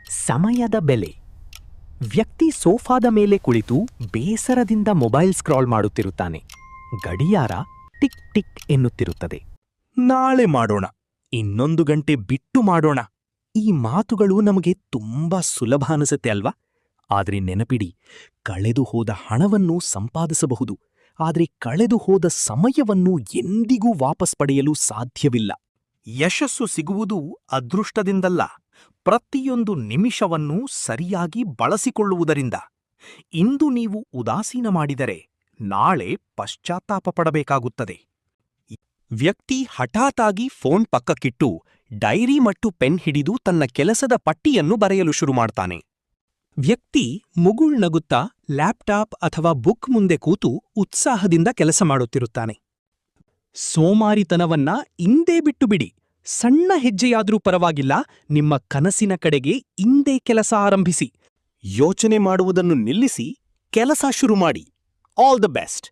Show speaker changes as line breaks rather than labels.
ಸಮಯದ ಬೆಲೆ. ವ್ಯಕ್ತಿ ಸೋಫಾದ ಮೇಲೆ ಕುಳಿತು ಬೇಸರದಿಂದ ಮೊಬೈಲ್ ಸ್ಕ್ರಾಲ್ ಮಾಡುತ್ತಿರುತ್ತಾನೆ. ಗಡಿಯಾರ ಟಿಕ್ ಟಿಕ್ ಎನ್ನುತ್ತಿರುತ್ತದೆ.
ನಾಳೆ ಮಾಡೋಣ, 1 ಗಂಟೆ ಬಿಟ್ಟು ಮಾಡೋಣ. ಈ ಮಾತುಗಳು ನಮಗೆ ತುಂಬಾ ಸುಲಭ ಅನಿಸುತ್ತೆ ಅಲ್ವಾ? ಆದ್ರೆ ನೆನಪಿಡಿ, ಕಳೆದು ಹೋದ ಹಣವನ್ನು ಸಂಪಾದಿಸಬಹುದು, ಆದ್ರೆ ಕಳೆದು ಹೋದ ಸಮಯವನ್ನು ಎಂದಿಗೂ ವಾಪಸ್ ಪಡೆಯಲು ಸಾಧ್ಯವಿಲ್ಲ. ಯಶಸ್ಸು ಸಿಗುವುದು ಅದೃಷ್ಟದಿಂದಲ್ಲ, ಪ್ರತಿಯೊಂದು ನಿಮಿಷವನ್ನೂ ಸರಿಯಾಗಿ ಬಳಸಿಕೊಳ್ಳುವುದರಿಂದ. ಇಂದು ನೀವು ಉದಾಸೀನ ಮಾಡಿದರೆ ನಾಳೆ ಪಶ್ಚಾತ್ತಾಪ ಪಡಬೇಕಾಗುತ್ತದೆ. ವ್ಯಕ್ತಿ ಹಠಾತ್ತಾಗಿ ಫೋನ್ ಪಕ್ಕಕ್ಕಿಟ್ಟು ಡೈರಿ ಮತ್ತು ಪೆನ್ ಹಿಡಿದು ತನ್ನ ಕೆಲಸದ ಪಟ್ಟಿಯನ್ನು ಬರೆಯಲು ಶುರು ಮಾಡ್ತಾನೆ. ವ್ಯಕ್ತಿ ಮುಗುಳ್ನಗುತ್ತಾ ಲ್ಯಾಪ್ಟಾಪ್ ಅಥವಾ ಬುಕ್ ಮುಂದೆ ಕೂತು ಉತ್ಸಾಹದಿಂದ ಕೆಲಸ ಮಾಡುತ್ತಿರುತ್ತಾನೆ. ಸೋಮಾರಿತನವನ್ನ ಇಂದೇ ಬಿಟ್ಟು ಬಿಡಿ. ಸಣ್ಣ ಹೆಜ್ಜೆಯಾದ್ರೂ ಪರವಾಗಿಲ್ಲ, ನಿಮ್ಮ ಕನಸಿನ ಕಡೆಗೆ ಇಂದೇ ಕೆಲಸ ಆರಂಭಿಸಿ. ಯೋಚನೆ ಮಾಡುವುದನ್ನು ನಿಲ್ಲಿಸಿ ಕೆಲಸ ಶುರು ಮಾಡಿ. All the best.